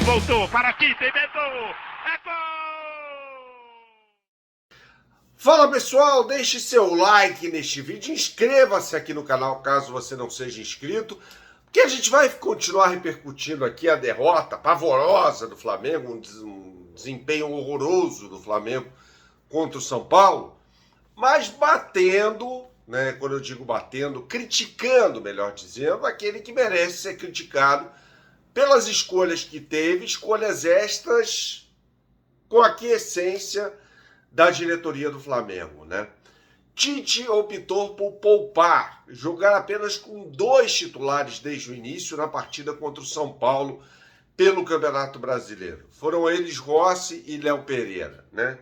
voltou para aqui, tem medo. É gol! Fala pessoal, deixe seu like neste vídeo, inscreva-se aqui no canal caso você não seja inscrito, porque a gente vai continuar repercutindo aqui a derrota pavorosa do Flamengo, um desempenho horroroso do Flamengo contra o São Paulo, mas batendo, né, quando eu digo batendo, criticando, melhor dizendo, aquele que merece ser criticado pelas escolhas que teve, escolhas estas com a quiescência da diretoria do Flamengo, né? Tite optou por poupar, jogar apenas com 2 titulares desde o início na partida contra o São Paulo pelo Campeonato Brasileiro. Foram eles Rossi e Léo Pereira, né?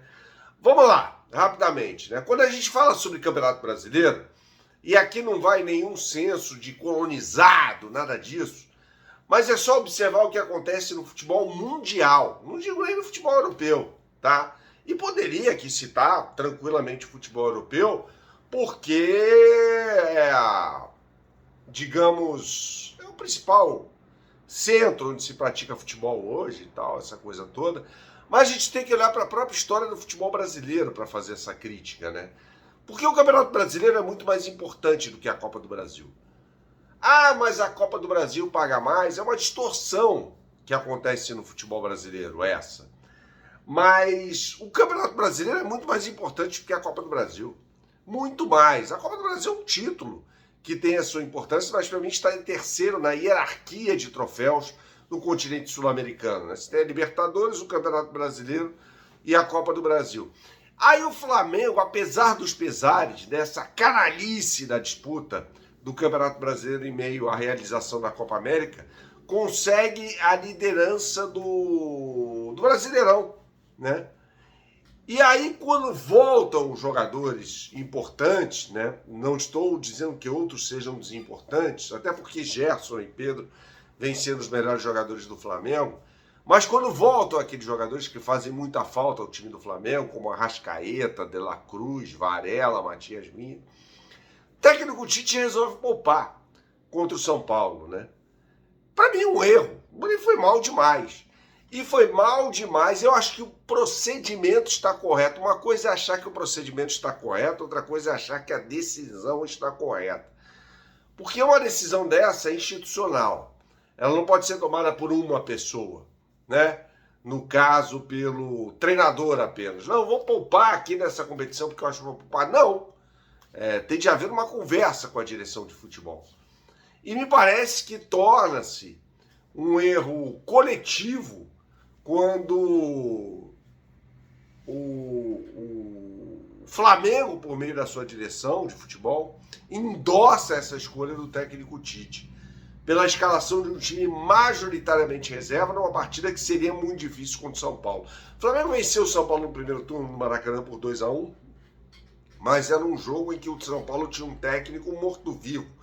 Vamos lá, rapidamente, né? Quando a gente fala sobre Campeonato Brasileiro, e aqui não vai nenhum senso de colonizado, nada disso, mas é só observar o que acontece no futebol mundial, não digo nem no futebol europeu, tá? E poderia aqui citar tranquilamente o futebol europeu, porque digamos, é o principal centro onde se pratica futebol hoje e tal, essa coisa toda. Mas a gente tem que olhar para a própria história do futebol brasileiro para fazer essa crítica, né? Porque o Campeonato Brasileiro é muito mais importante do que a Copa do Brasil. Ah, mas a Copa do Brasil paga mais. É uma distorção que acontece no futebol brasileiro, essa. Mas o Campeonato Brasileiro é muito mais importante do que a Copa do Brasil. Muito mais. A Copa do Brasil é um título que tem a sua importância, mas para mim está em terceiro na hierarquia de troféus no continente sul-americano. Né? Você tem a Libertadores, o Campeonato Brasileiro e a Copa do Brasil. Aí o Flamengo, apesar dos pesares dessa canalice da disputa do Campeonato Brasileiro em meio à realização da Copa América, consegue a liderança do Brasileirão, né? E aí quando voltam os jogadores importantes, né? Não estou dizendo que outros sejam desimportantes, até porque Gerson e Pedro vêm sendo os melhores jogadores do Flamengo, mas quando voltam aqueles jogadores que fazem muita falta ao time do Flamengo, como Arrascaeta, De La Cruz, Varela, Matias Vinha, o técnico Tite resolve poupar contra o São Paulo, né? Para mim, um erro. Ele foi mal demais. E foi mal demais. Eu acho que o procedimento está correto. Uma coisa é achar que o procedimento está correto, outra coisa é achar que a decisão está correta. Porque uma decisão dessa é institucional. Ela não pode ser tomada por uma pessoa, né? No caso, pelo treinador apenas. Não, vou poupar aqui nessa competição porque eu acho que vou poupar. Não. Tem de haver uma conversa com a direção de futebol. E me parece que torna-se um erro coletivo quando o Flamengo, por meio da sua direção de futebol, endossa essa escolha do técnico Tite pela escalação de um time majoritariamente reserva numa partida que seria muito difícil contra o São Paulo. O Flamengo venceu o São Paulo no primeiro turno no Maracanã por 2-1, mas era um jogo em que o São Paulo tinha um técnico morto-vivo,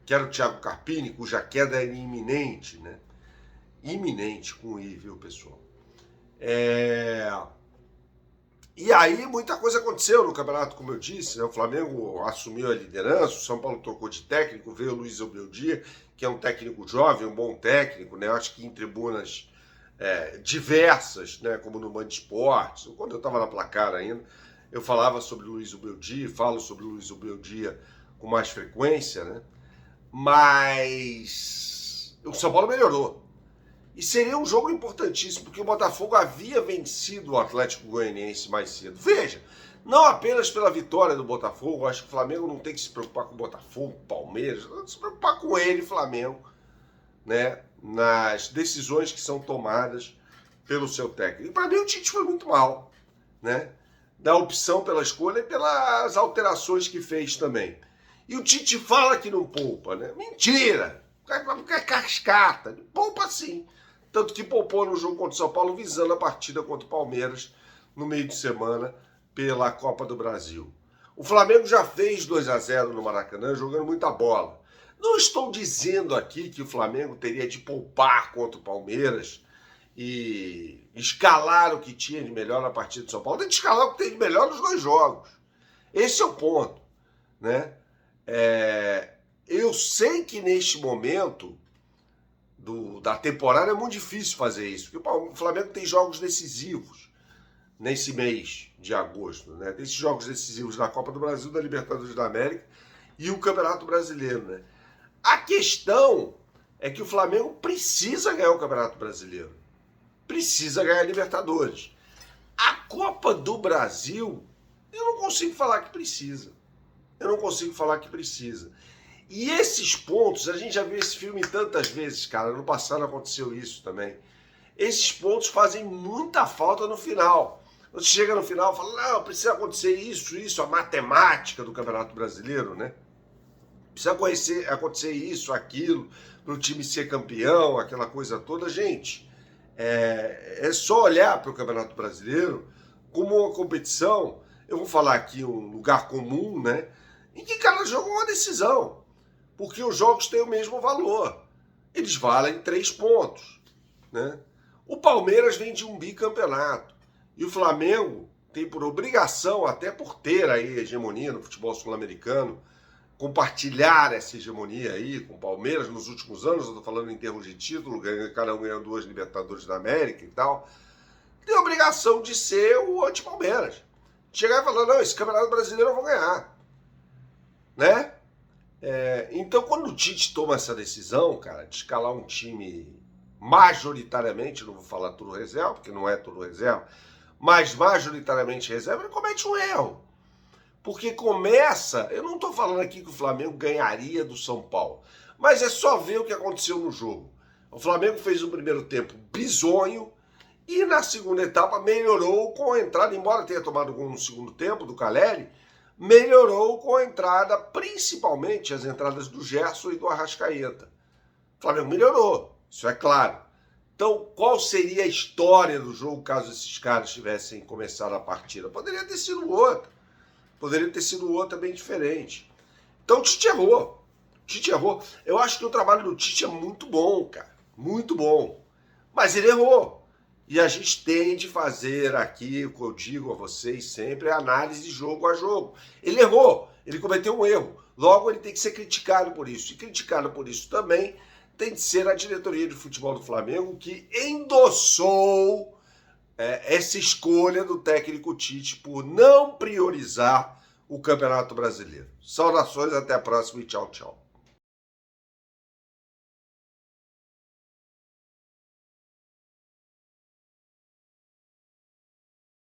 que era o Thiago Carpini, cuja queda era iminente, né? Iminente com I, viu, pessoal? E aí muita coisa aconteceu no campeonato, como eu disse, né? O Flamengo assumiu a liderança, o São Paulo trocou de técnico, veio o Luiz Obeldia, que é um técnico jovem, um bom técnico, né? Eu acho que em tribunas diversas, né? Como no Band Esportes, quando eu estava na Placar ainda, eu falava sobre o Luiz Obeldia, falo sobre o Luiz Obeldia com mais frequência, né? Mas o São Paulo melhorou. E seria um jogo importantíssimo, porque o Botafogo havia vencido o Atlético Goianiense mais cedo. Veja, não apenas pela vitória do Botafogo, acho que o Flamengo não tem que se preocupar com o Botafogo, Palmeiras, tem que se preocupar com ele, Flamengo, né, nas decisões que são tomadas pelo seu técnico. E para mim o Tite foi muito mal, né, da opção pela escolha e pelas alterações que fez também. E o Tite fala que não poupa, né? Mentira! É cascata. Poupa sim. Tanto que poupou no jogo contra o São Paulo, visando a partida contra o Palmeiras no meio de semana pela Copa do Brasil. O Flamengo já fez 2-0 no Maracanã, jogando muita bola. Não estou dizendo aqui que o Flamengo teria de poupar contra o Palmeiras e escalar o que tinha de melhor na partida do São Paulo. Tem que escalar o que tem de melhor nos 2 jogos. Esse é o ponto, né? Eu sei que neste momento da temporada é muito difícil fazer isso, porque o Flamengo tem jogos decisivos nesse mês de agosto, né? Tem esses jogos decisivos da Copa do Brasil, da Libertadores da América e o Campeonato Brasileiro, né? A questão é que o Flamengo precisa ganhar o Campeonato Brasileiro, precisa ganhar a Libertadores. A Copa do Brasil, eu não consigo falar que precisa. Eu não consigo falar que precisa. E esses pontos, a gente já viu esse filme tantas vezes, cara. No passado aconteceu isso também. Esses pontos fazem muita falta no final. Você chega no final e fala, não, precisa acontecer isso, a matemática do Campeonato Brasileiro, né? Precisa acontecer isso, aquilo, para o time ser campeão, aquela coisa toda. Gente, é só olhar para o Campeonato Brasileiro como uma competição, eu vou falar aqui um lugar comum, né? Em que cada jogo é uma decisão. Porque os jogos têm o mesmo valor. Eles valem 3 pontos, né? O Palmeiras vem de um bicampeonato. E o Flamengo tem por obrigação, até por ter aí hegemonia no futebol sul-americano, compartilhar essa hegemonia aí com o Palmeiras nos últimos anos, eu estou falando em termos de título, cada um ganhando 2 Libertadores da América e tal, tem a obrigação de ser o anti-Palmeiras. Chegar e falar, não, esse Campeonato Brasileiro eu vou ganhar. Né? Então, quando o Tite toma essa decisão, cara, de escalar um time majoritariamente, não vou falar tudo reserva, porque não é tudo reserva, mas majoritariamente reserva, ele comete um erro. Porque começa, eu não estou falando aqui que o Flamengo ganharia do São Paulo, mas é só ver o que aconteceu no jogo. O Flamengo fez um primeiro tempo bizonho e na segunda etapa melhorou com a entrada, embora tenha tomado gol no segundo tempo do Caleri, melhorou com a entrada, principalmente as entradas do Gerson e do Arrascaeta. O Flamengo melhorou, isso é claro. Então, qual seria a história do jogo caso esses caras tivessem começado a partida? Poderia ter sido outra. Poderia ter sido outra bem diferente. Então o Tite errou. Eu acho que o trabalho do Tite é muito bom, cara. Muito bom. Mas ele errou. E a gente tem de fazer aqui, o que eu digo a vocês sempre, é análise jogo a jogo. Ele errou. Ele cometeu um erro. Logo, ele tem que ser criticado por isso. E criticado por isso também tem de ser a diretoria de futebol do Flamengo, que endossou essa escolha do técnico Tite por não priorizar o Campeonato Brasileiro. Saudações, até a próxima e tchau, tchau.